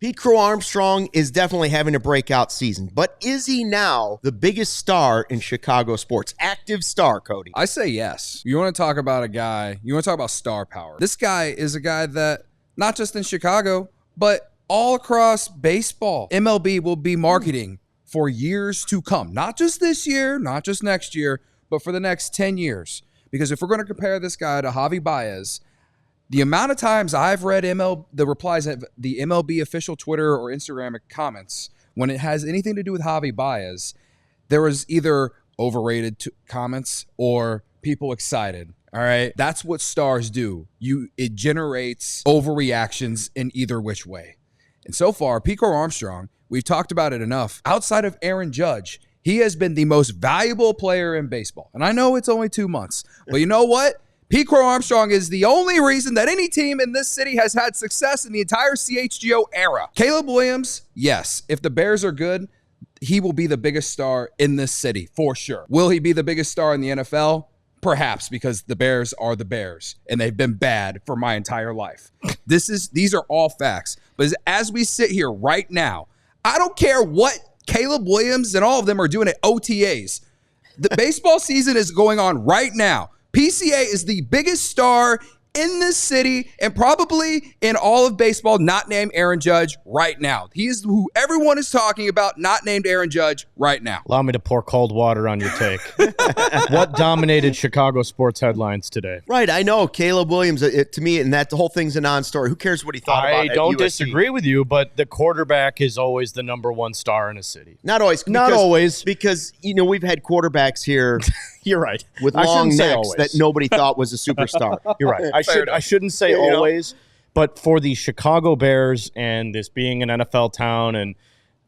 Pete Crow-Armstrong is definitely having a breakout season, but is he now the biggest star in Chicago sports? Active star, Cody? I say yes. You want to talk about a guy, you want to talk about star power. This guy is a guy that, not just in Chicago, but all across baseball, MLB will be marketing for years to come. Not just this year, not just next year, but for the next 10 years. Because if we're going to compare this guy to Javi Baez, the amount of times I've read the replies of the MLB official Twitter or Instagram comments when it has anything to do with Javi Baez, there was either overrated comments or people excited. All right. That's what stars do. It generates overreactions in either which way. And so far, Pete Crow-Armstrong, we've talked about it enough. Outside of Aaron Judge, he has been the most valuable player in baseball. And I know it's only 2 months, but you know what? Pete Crow-Armstrong is the only reason that any team in this city has had success in the entire CHGO era. Caleb Williams, yes. If the Bears are good, he will be the biggest star in this city, for sure. Will he be the biggest star in the NFL? Perhaps, because the Bears are the Bears, and they've been bad for my entire life. These are all facts. But as we sit here right now, I don't care what Caleb Williams and all of them are doing at OTAs. The baseball season is going on right now. PCA is the biggest star in this city and probably in all of baseball, not named Aaron Judge right now. He is who everyone is talking about, not named Aaron Judge right now. Allow me to pour cold water on your take. What dominated Chicago sports headlines today? Right, I know. Caleb Williams, to me, and that the whole thing's a non-story. Who cares what he thought about it? I don't disagree with you, but the quarterback is always the number one star in a city. Not always. Not always. Because, we've had quarterbacks here. You're right. With long necks that nobody thought was a superstar. You're right. I shouldn't say always, but for the Chicago Bears and this being an NFL town and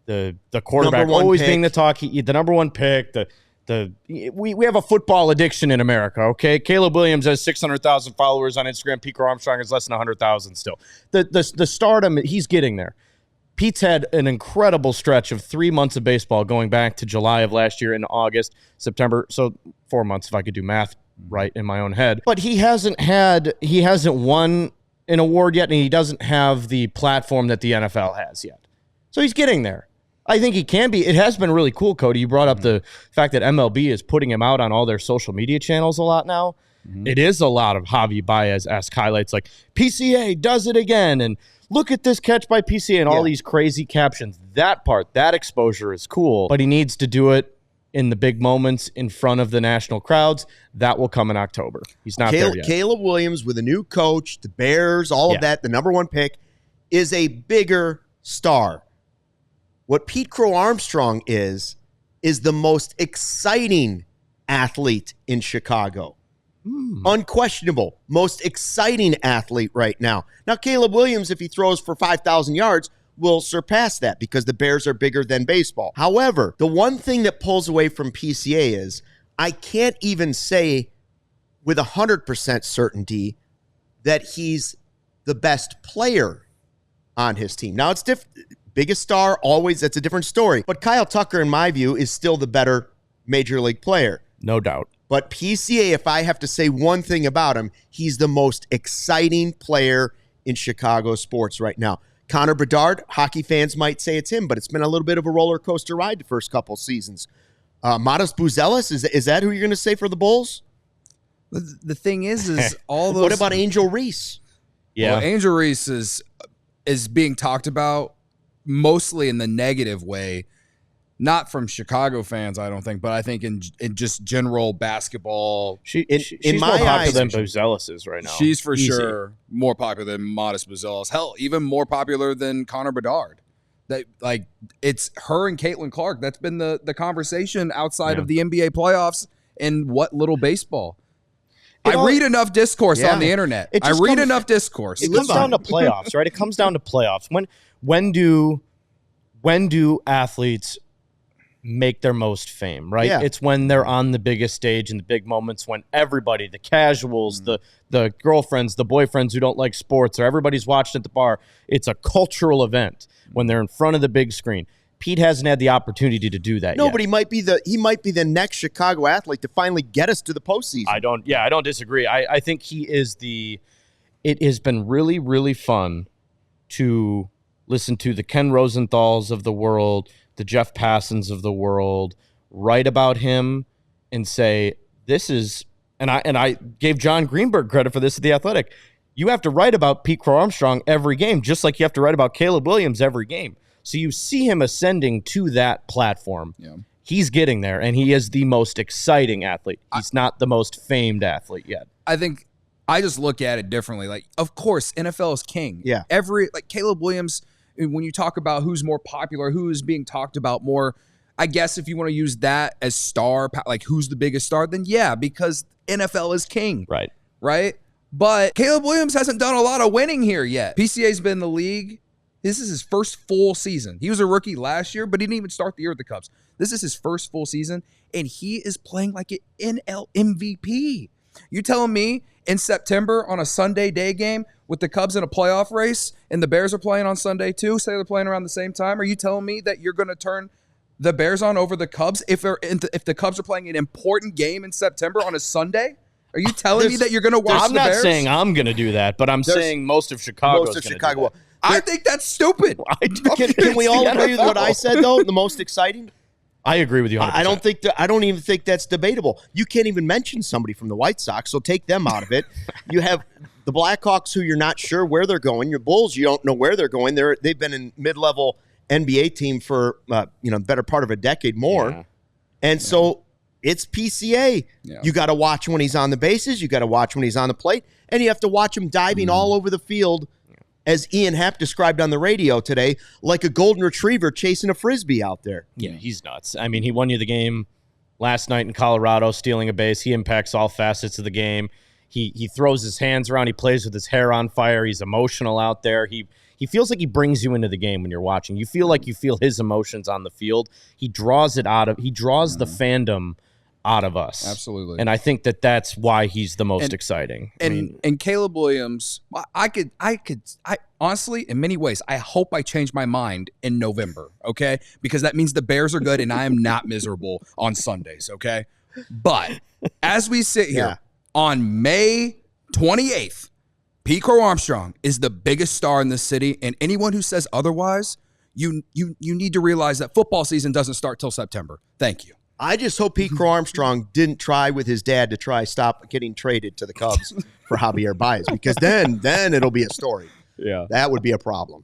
the quarterback always being the number one pick, we have a football addiction in America, okay? Caleb Williams has 600,000 followers on Instagram. Pete Crow-Armstrong has less than 100,000 still. The stardom, he's getting there. Pete's had an incredible stretch of 3 months of baseball going back to July of last year into August, September. So 4 months if I could do math right in my own head. But he hasn't won an award yet, and he doesn't have the platform that the NFL has yet. So he's getting there. I think he can be. It has been really cool, Cody. You brought up the fact that MLB is putting him out on all their social media channels a lot now. Mm-hmm. It is a lot of Javi Baez-esque highlights like PCA does it again, and look at this catch by PCA and all these crazy captions. That exposure is cool, but he needs to do it in the big moments in front of the national crowds. That will come in October. He's not there yet. Caleb Williams with a new coach, the Bears, all of that, the number one pick, is a bigger star. What Pete Crow-Armstrong is the most exciting athlete in Chicago. Unquestionable, most exciting athlete right now. Now, Caleb Williams, if he throws for 5,000 yards, will surpass that because the Bears are bigger than baseball. However, the one thing that pulls away from PCA is I can't even say with 100% certainty that he's the best player on his team. Now, it's different. Biggest star, always, that's a different story. But Kyle Tucker, in my view, is still the better major league player. No doubt. But PCA, if I have to say one thing about him, he's the most exciting player in Chicago sports right now. Connor Bedard, hockey fans might say it's him, but it's been a little bit of a roller coaster ride the first couple seasons. Modest Buzelis, is that who you're going to say for the Bulls? The thing is all those. What about Angel Reese? Yeah, well, Angel Reese is being talked about mostly in the negative way. Not from Chicago fans, I don't think, but I think in just general basketball. She's more popular than Buzelis is right now. She's for sure more popular than Modest Buzelis. Hell, even more popular than Connor Bedard. It's her and Caitlin Clark. That's been the conversation outside of the NBA playoffs and what little baseball. I read enough discourse on the internet. I read enough discourse. It comes down to playoffs, right? It comes down to playoffs. When do athletes make their most fame, right? Yeah. It's when they're on the biggest stage in the big moments when everybody, the casuals, the girlfriends, the boyfriends who don't like sports, or everybody's watching at the bar. It's a cultural event when they're in front of the big screen. Pete hasn't had the opportunity to do that yet. But he might be the next Chicago athlete to finally get us to the postseason. I don't disagree. I think he is it has been really, really fun to listen to the Ken Rosenthals of the world, the Jeff Passons of the world, write about him and say, this is, and I gave John Greenberg credit for this at The Athletic. You have to write about Pete Crow-Armstrong every game, just like you have to write about Caleb Williams every game. So you see him ascending to that platform. Yeah. He's getting there, and he is the most exciting athlete. He's not the most famed athlete yet. I think I just look at it differently. Like, of course, NFL is king. Yeah. Like Caleb Williams, when you talk about who's more popular, who is being talked about more, I guess if you want to use that as star, like who's the biggest star, then yeah, because NFL is king. Right. Right? But Caleb Williams hasn't done a lot of winning here yet. PCA's been in the league. This is his first full season. He was a rookie last year, but he didn't even start the year with the Cubs. This is his first full season, and he is playing like an NL MVP. You telling me in September on a Sunday day game with the Cubs in a playoff race and the Bears are playing on Sunday too, say they're playing around the same time, are you telling me that you're going to turn the Bears on over the Cubs if the Cubs are playing an important game in September on a Sunday? Are you telling me that you're going to watch the Bears? I'm not saying I'm going to do that, but I'm saying most of Chicago is going to do that. I think that's stupid. Can we all agree with what I said, though? The most exciting? I agree with you 100%. I don't even think that's debatable. You can't even mention somebody from the White Sox, so take them out of it. You have the Blackhawks, who you're not sure where they're going. Your Bulls, you don't know where they're going. They've been in mid-level NBA team for the better part of a decade more. Yeah. And so it's PCA. Yeah. You got to watch when he's on the bases. You got to watch when he's on the plate. And you have to watch him diving all over the field, as Ian Happ described on the radio today, like a golden retriever chasing a Frisbee out there. Yeah, he's nuts. I mean, he won you the game last night in Colorado, stealing a base. He impacts all facets of the game. He throws his hands around. He plays with his hair on fire. He's emotional out there. He feels like he brings you into the game when you're watching. You feel like you feel his emotions on the field. He draws the fandom out of us. Absolutely. And I think that's why he's the most exciting. And Caleb Williams, I honestly, in many ways, I hope I change my mind in November, okay? Because that means the Bears are good and I am not miserable on Sundays, okay? But as we sit here on May 28th, Pete Crow-Armstrong is the biggest star in the city, and anyone who says otherwise, you need to realize that football season doesn't start till September. Thank you. I just hope Pete Crow-Armstrong didn't try with his dad to stop getting traded to the Cubs for Javier Baez, because then it'll be a story. Yeah. That would be a problem.